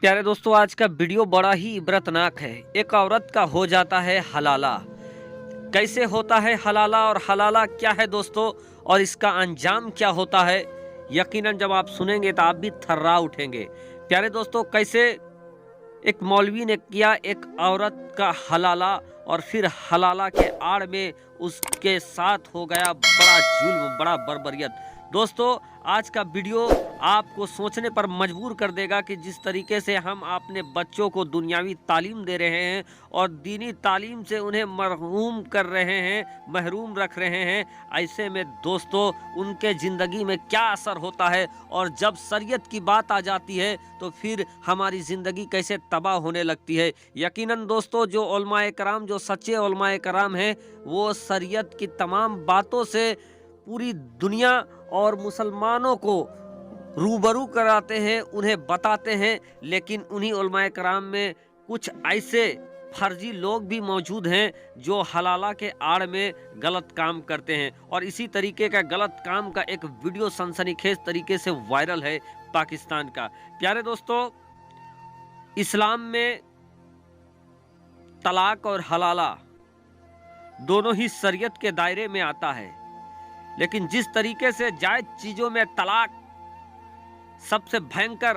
प्यारे दोस्तों, आज का वीडियो बड़ा ही इबरतनाक है। एक औरत का हो जाता है हलाला। कैसे होता है हलाला और हलाला क्या है दोस्तों, और इसका अंजाम क्या होता है, यकीनन जब आप सुनेंगे तो आप भी थर्रा उठेंगे। प्यारे दोस्तों, कैसे एक मौलवी ने किया एक औरत का हलाला और फिर हलाला के आड़ में उसके साथ हो गया बड़ा जुल्म, बड़ा बर्बरियत। दोस्तों, आज का वीडियो आपको सोचने पर मजबूर कर देगा कि जिस तरीके से हम अपने बच्चों को दुनियावी तालीम दे रहे हैं और दीनी तालीम से उन्हें मरहूम कर रहे हैं, महरूम रख रहे हैं, ऐसे में दोस्तों उनके ज़िंदगी में क्या असर होता है, और जब शरीयत की बात आ जाती है तो फिर हमारी ज़िंदगी कैसे तबाह होने लगती है। यकीनन दोस्तों, जो उलमाए कराम, जो सच्चे उलमाए कराम हैं, वो शरीयत की तमाम बातों से पूरी दुनिया और मुसलमानों को रूबरू कराते हैं, उन्हें बताते हैं। लेकिन उन्हीं उलमाए कराम में कुछ ऐसे फर्जी लोग भी मौजूद हैं जो हलाला के आड़ में गलत काम करते हैं, और इसी तरीके का गलत काम का एक वीडियो सनसनीखेज तरीके से वायरल है पाकिस्तान का। प्यारे दोस्तों, इस्लाम में तलाक और हलाला दोनों ही शरीयत के दायरे में आता है, लेकिन जिस तरीके से जायज चीजों में तलाक सबसे भयंकर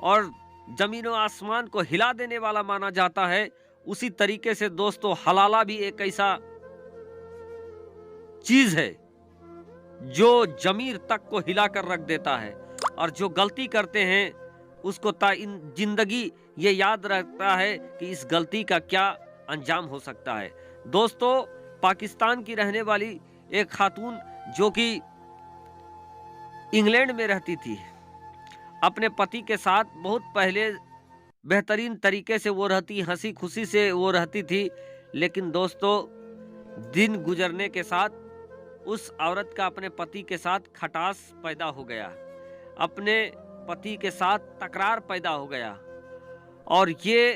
और जमीन और आसमान को हिला देने वाला माना जाता है, उसी तरीके से दोस्तों हलाला भी एक ऐसा चीज है जो जमीर तक को हिलाकर रख देता है, और जो गलती करते हैं उसको जिंदगी ये याद रखता है कि इस गलती का क्या अंजाम हो सकता है। दोस्तों, पाकिस्तान की रहने वाली एक खातून जो कि इंग्लैंड में रहती थी, अपने पति के साथ बहुत पहले बेहतरीन तरीके से वो रहती, हंसी खुशी से वो रहती थी। लेकिन दोस्तों, दिन गुजरने के साथ उस औरत का अपने पति के साथ खटास पैदा हो गया, अपने पति के साथ तकरार पैदा हो गया, और ये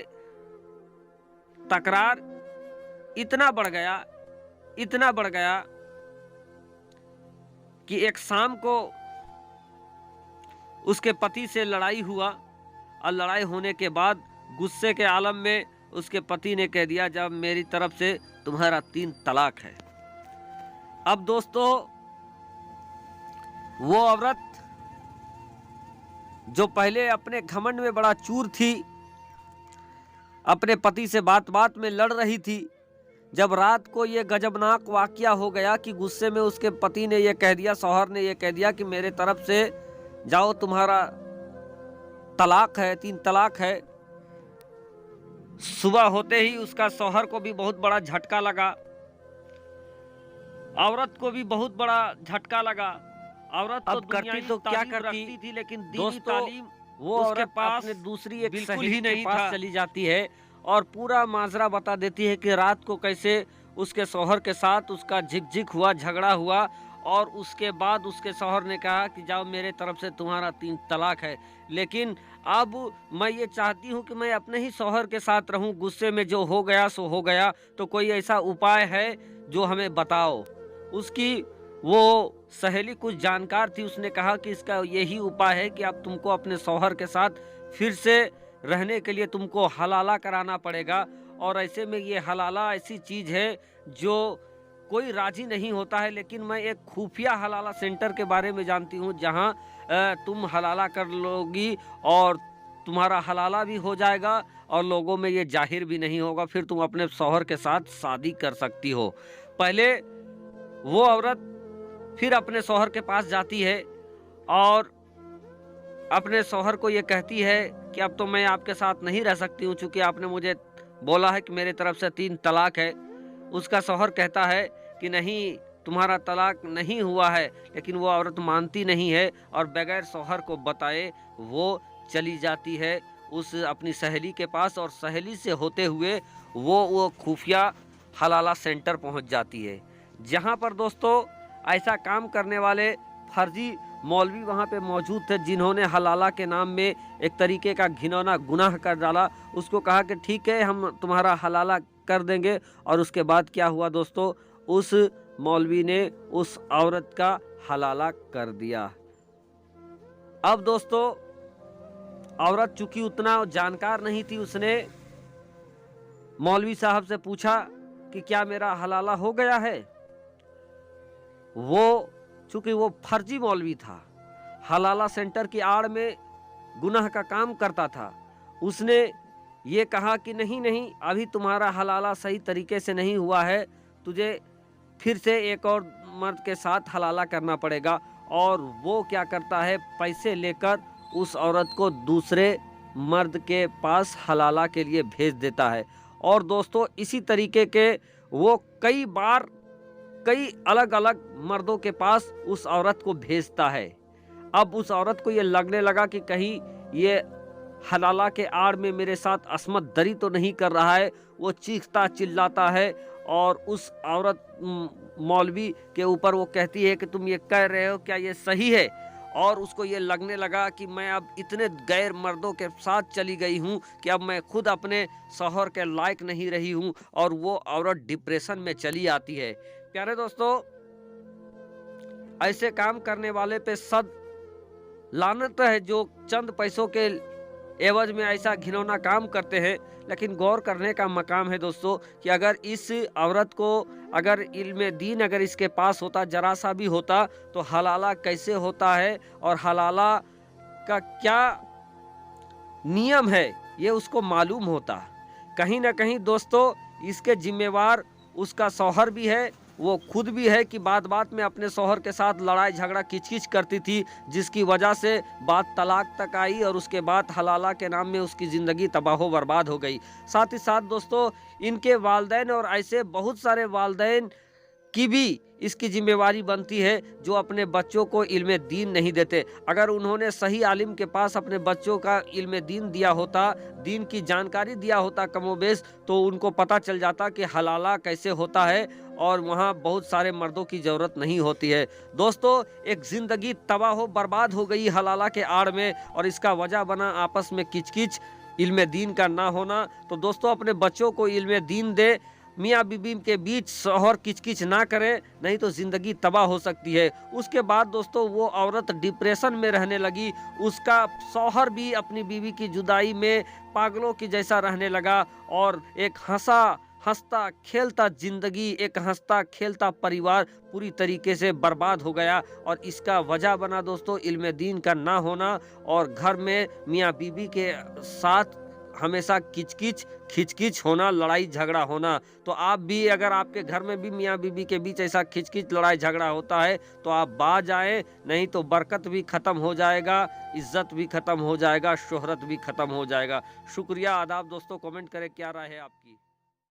तकरार इतना बढ़ गया कि एक शाम को उसके पति से लड़ाई हुआ, और लड़ाई होने के बाद गुस्से के आलम में उसके पति ने कह दिया, जब मेरी तरफ से तुम्हारा 3 तलाक है। अब दोस्तों, वो औरत जो पहले अपने घमंड में बड़ा चूर थी, अपने पति से बात बात में लड़ रही थी, जब रात को ये गजबनाक वाकया हो गया कि गुस्से में उसके पति ने ये कह दिया, शौहर ने ये कह दिया कि मेरे तरफ से जाओ, तुम्हारा तलाक है, 3 तलाक है। सुबह होते ही उसका शौहर को भी बहुत बड़ा झटका लगा, औरत को भी बहुत बड़ा झटका लगा। औरत तो करती तो क्या करती थी, लेकिन दीनी तालीम वो औरत पास दूसरी एक सहेली के पास चली जाती है और पूरा माजरा बता देती है कि रात को कैसे उसके शौहर के साथ उसका झिकझिक हुआ, झगड़ा हुआ, और उसके बाद उसके शौहर ने कहा कि जाओ, मेरे तरफ से तुम्हारा 3 तलाक है। लेकिन अब मैं ये चाहती हूँ कि मैं अपने ही शौहर के साथ रहूँ, गुस्से में जो हो गया सो हो गया, तो कोई ऐसा उपाय है जो हमें बताओ। उसकी वो सहेली कुछ जानकार थी, उसने कहा कि इसका यही उपाय है कि अब तुमको अपने शौहर के साथ फिर से रहने के लिए तुमको हलाला कराना पड़ेगा, और ऐसे में ये हलाला ऐसी चीज़ है जो कोई राजी नहीं होता है। लेकिन मैं एक खुफिया हलाला सेंटर के बारे में जानती हूँ, जहाँ तुम हलाला कर लोगी और तुम्हारा हलाला भी हो जाएगा और लोगों में ये जाहिर भी नहीं होगा, फिर तुम अपने शौहर के साथ शादी कर सकती हो। पहले वो औरत फिर अपने शौहर के पास जाती है और अपने शौहर को ये कहती है कि अब तो मैं आपके साथ नहीं रह सकती हूँ, चूँकि आपने मुझे बोला है कि मेरे तरफ से 3 तलाक है। उसका शौहर कहता है कि नहीं, तुम्हारा तलाक नहीं हुआ है, लेकिन वो औरत मानती नहीं है और बगैर शौहर को बताए वो चली जाती है उस अपनी सहेली के पास, और सहेली से होते हुए वो खुफिया हलाला सेंटर पहुंच जाती है, जहां पर दोस्तों ऐसा काम करने वाले फर्जी मौलवी वहाँ पे मौजूद थे, जिन्होंने हलाला के नाम में एक तरीके का घिनौना गुनाह कर डाला। उसको कहा कि ठीक है, हम तुम्हारा हलाला कर देंगे, और उसके बाद क्या हुआ दोस्तों, उस मौलवी ने उस औरत का हलाला कर दिया। अब दोस्तों, औरत चूंकि उतना जानकार नहीं थी, उसने मौलवी साहब से पूछा कि क्या मेरा हलाला हो गया है। वो चूंकि वो फर्जी मौलवी था, हलाला सेंटर की आड़ में गुनाह का काम करता था, उसने ये कहा कि नहीं नहीं, अभी तुम्हारा हलाला सही तरीके से नहीं हुआ है, तुझे फिर से एक और मर्द के साथ हलाला करना पड़ेगा। और वो क्या करता है, पैसे लेकर उस औरत को दूसरे मर्द के पास हलाला के लिए भेज देता है। और दोस्तों इसी तरीके के वो कई बार कई अलग अलग मर्दों के पास उस औरत को भेजता है। अब उस औरत को ये लगने लगा कि कहीं ये हलाला के आड़ में मेरे साथ अस्मत दरी तो नहीं कर रहा है। वो चीखता चिल्लाता है और उस औरत मौलवी के ऊपर वो कहती है कि तुम ये कह रहे हो, क्या ये सही है? और उसको ये लगने लगा कि मैं अब इतने गैर मर्दों के साथ चली गई हूँ कि अब मैं खुद अपने शौहर के लायक नहीं रही हूँ, और वो औरत डिप्रेशन में चली आती है। प्यारे दोस्तों, ऐसे काम करने वाले पे सद लानत है जो चंद पैसों के एवज में ऐसा घिनौना काम करते हैं। लेकिन गौर करने का मकाम है दोस्तों कि अगर इस औरत को अगर इल्म दीन अगर इसके पास होता, जरा सा भी होता, तो हलाला कैसे होता है और हलाला का क्या नियम है ये उसको मालूम होता। कहीं ना कहीं दोस्तों इसके जिम्मेवार उसका शौहर भी है, वो खुद भी है कि बात बात में अपने शौहर के साथ लड़ाई झगड़ा किचकिच करती थी, जिसकी वजह से बात तलाक तक आई और उसके बाद हलाला के नाम में उसकी ज़िंदगी तबाह बर्बाद हो गई। साथ ही साथ दोस्तों इनके वालदैन और ऐसे बहुत सारे वालदैन की भी इसकी जिम्मेवारी बनती है जो अपने बच्चों को इल्म दीन नहीं देते। अगर उन्होंने सही आलिम के पास अपने बच्चों का इल्म दीन दिया होता, दीन की जानकारी दिया होता कमोबेश, तो उनको पता चल जाता कि हलाला कैसे होता है और वहाँ बहुत सारे मर्दों की ज़रूरत नहीं होती है। दोस्तों एक ज़िंदगी तबाह बर्बाद हो गई हलाला के आड़ में, और इसका वजह बना आपस में किचकिच, इल्म दीन का ना होना। तो दोस्तों अपने बच्चों को इल्म दीन दे, मियाँ बीबी के बीच शौहर किचकिच ना करे, नहीं तो ज़िंदगी तबाह हो सकती है। उसके बाद दोस्तों वो औरत डिप्रेशन में रहने लगी, उसका शौहर भी अपनी बीवी की जुदाई में पागलों की जैसा रहने लगा, और एक हंसता खेलता जिंदगी, एक हंसता खेलता परिवार पूरी तरीके से बर्बाद हो गया। और इसका वजह बना दोस्तों इल्म दीन का ना होना, और घर में मियाँ बीबी के साथ हमेशा किचकिच खिचकिच होना, लड़ाई झगड़ा होना। तो आप भी अगर आपके घर में भी मियाँ बीबी के बीच ऐसा खिचकिच लड़ाई झगड़ा होता है तो आप बाज आए, नहीं तो बरकत भी ख़त्म हो जाएगा, इज्जत भी ख़त्म हो जाएगा, शोहरत भी ख़त्म हो जाएगा। शुक्रिया, आदाब दोस्तों। कमेंट करें क्या राय है आपकी।